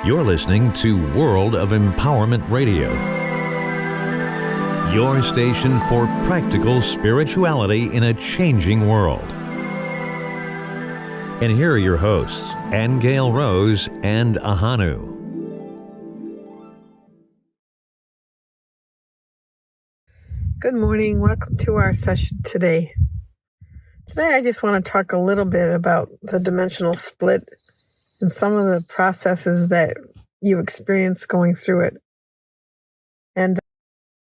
You're listening to World of Empowerment Radio, your station for practical spirituality in a changing world. And here are your hosts, Aingeal Rose and Ahonu. Good morning. Welcome to our session today. Today I just want to talk a little bit about the dimensional split and some of the processes that you experience going through it. And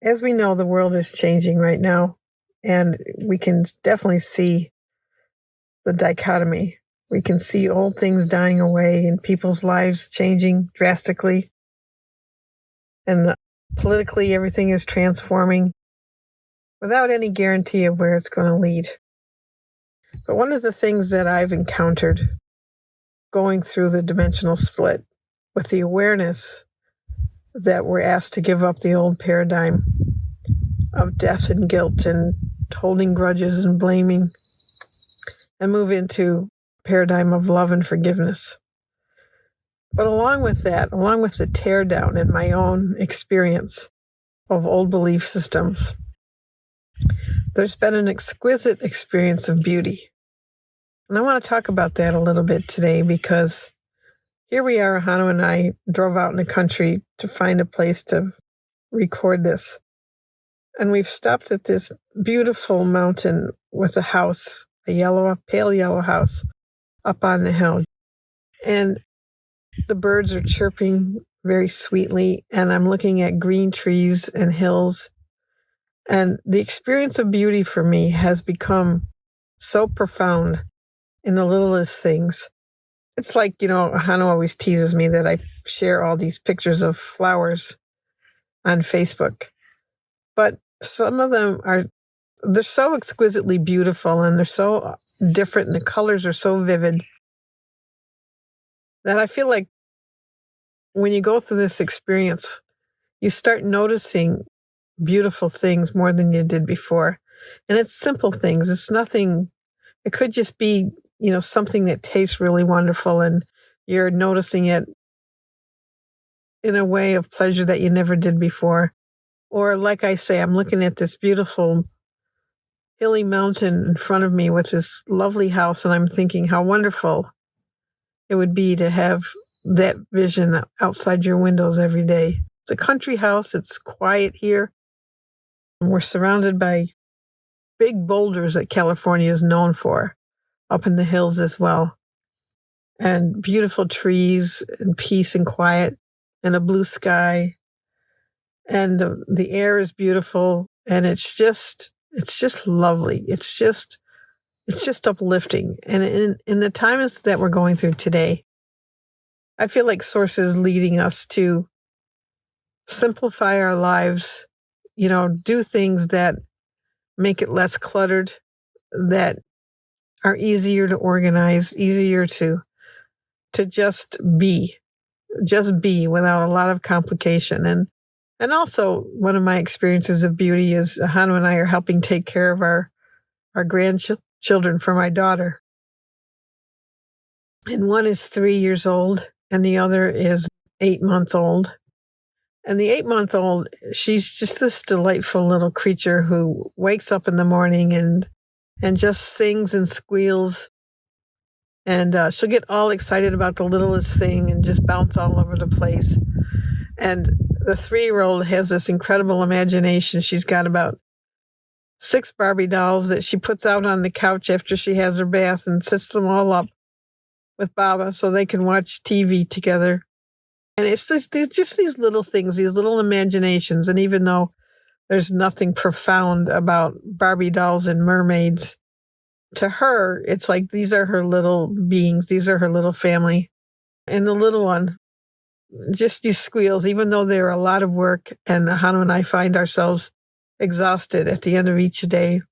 as we know, the world is changing right now, and we can definitely see the dichotomy. We can see old things dying away and people's lives changing drastically. And politically, everything is transforming without any guarantee of where it's going to lead. But one of the things that I've encountered going through the dimensional split with the awareness that we're asked to give up the old paradigm of death and guilt and holding grudges and blaming and move into a paradigm of love and forgiveness. But along with that, along with the tear down in my own experience of old belief systems, there's been an exquisite experience of beauty. And I want to talk about that a little bit today because here we are, Ahonu and I drove out in the country to find a place to record this. And we've stopped at this beautiful mountain with a house, a pale yellow house up on the hill. And the birds are chirping very sweetly, and I'm looking at green trees and hills. And the experience of beauty for me has become so profound in the littlest things. It's like, Ahonu always teases me that I share all these pictures of flowers on Facebook. But some of them they're so exquisitely beautiful and they're so different and the colors are so vivid that I feel like when you go through this experience, you start noticing beautiful things more than you did before. And it's simple things. It's nothing. It could just be, something that tastes really wonderful and you're noticing it in a way of pleasure that you never did before. Or like I say, I'm looking at this beautiful hilly mountain in front of me with this lovely house, and I'm thinking how wonderful it would be to have that vision outside your windows every day. It's a country house. It's quiet here. We're surrounded by big boulders that California is known for, up in the hills as well. And beautiful trees and peace and quiet and a blue sky. And the air is beautiful, and it's just lovely. It's just uplifting. And in the times that we're going through today, I feel like Source is leading us to simplify our lives, do things that make it less cluttered, that are easier to organize, easier to just be without a lot of complication. And also one of my experiences of beauty is Ahonu and I are helping take care of our grandchildren for my daughter. And one is 3 years old and the other is 8 months old. And the 8-month-old, she's just this delightful little creature who wakes up in the morning and just sings and squeals. And she'll get all excited about the littlest thing and just bounce all over the place. And the 3-year-old has this incredible imagination. She's got about 6 Barbie dolls that she puts out on the couch after she has her bath and sets them all up with Baba so they can watch TV together. And it's just these little things, these little imaginations. And even though there's nothing profound about Barbie dolls and mermaids, to her, it's like these are her little beings. These are her little family. And the little one, just these squeals, even though they're a lot of work, and Ahonu and I find ourselves exhausted at the end of each day.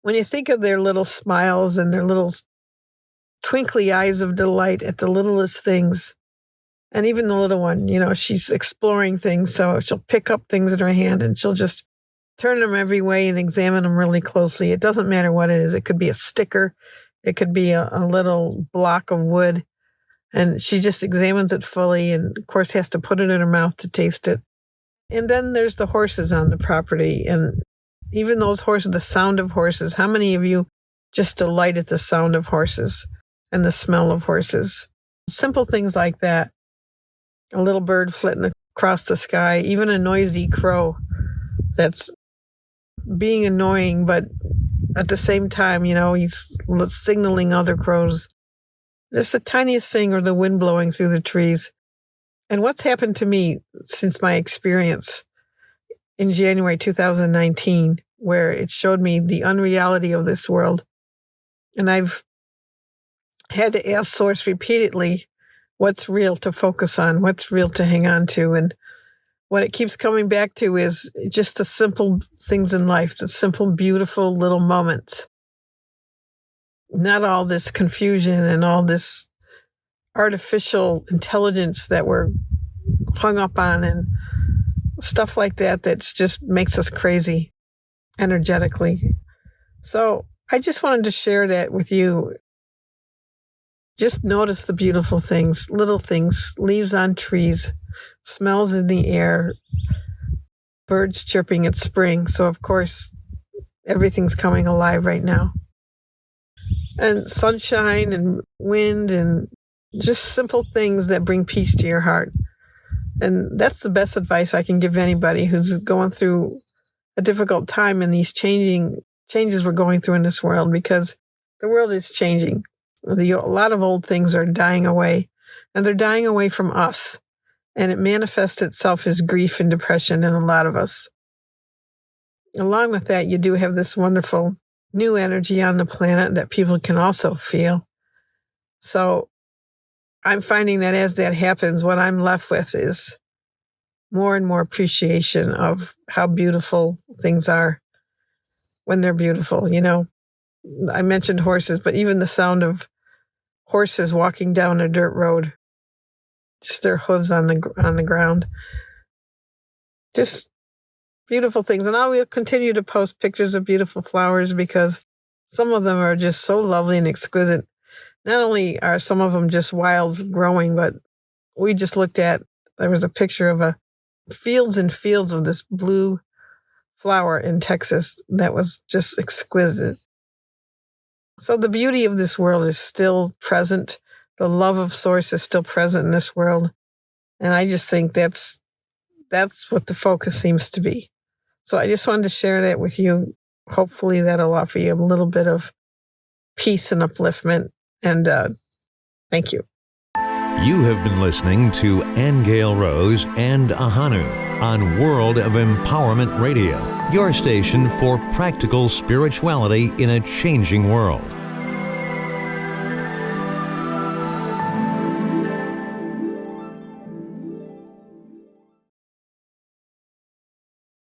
When you think of their little smiles and their little twinkly eyes of delight at the littlest things, and even the little one, she's exploring things, so she'll pick up things in her hand and she'll just turn them every way and examine them really closely. It doesn't matter what it is. It could be a sticker. It could be a little block of wood. And she just examines it fully and, of course, has to put it in her mouth to taste it. And then there's the horses on the property. And even those horses, the sound of horses. How many of you just delight at the sound of horses and the smell of horses? Simple things like that. A little bird flitting across the sky, even a noisy crow that's being annoying, but at the same time, he's signaling other crows. There's the tiniest thing, or the wind blowing through the trees. And what's happened to me since my experience in January 2019, where it showed me the unreality of this world. And I've had to ask Source repeatedly, what's real to focus on, what's real to hang on to. And what it keeps coming back to is just the simple things in life, the simple, beautiful little moments. Not all this confusion and all this artificial intelligence that we're hung up on and stuff like that just makes us crazy energetically. So I just wanted to share that with you. Just notice the beautiful things, little things, leaves on trees, smells in the air, birds chirping. It's spring. So, of course, everything's coming alive right now. And sunshine and wind and just simple things that bring peace to your heart. And that's the best advice I can give anybody who's going through a difficult time in these changes we're going through in this world, because the world is changing. A lot of old things are dying away, and they're dying away from us. And it manifests itself as grief and depression in a lot of us. Along with that, you do have this wonderful new energy on the planet that people can also feel. So I'm finding that as that happens, what I'm left with is more and more appreciation of how beautiful things are when they're beautiful. I mentioned horses, but even the sound of horses walking down a dirt road, just their hooves on the ground, just beautiful things. And I will continue to post pictures of beautiful flowers, because some of them are just so lovely and exquisite. Not only are some of them just wild growing, but we just looked at, there was a picture of fields and fields of this blue flower in Texas that was just exquisite. So the beauty of this world is still present. The love of Source is still present in this world. And I just think that's what the focus seems to be. So I just wanted to share that with you. Hopefully that'll offer you a little bit of peace and upliftment. And thank you. You have been listening to Aingeal Rose and Ahonu on World of Empowerment Radio, your station for practical spirituality in a changing world.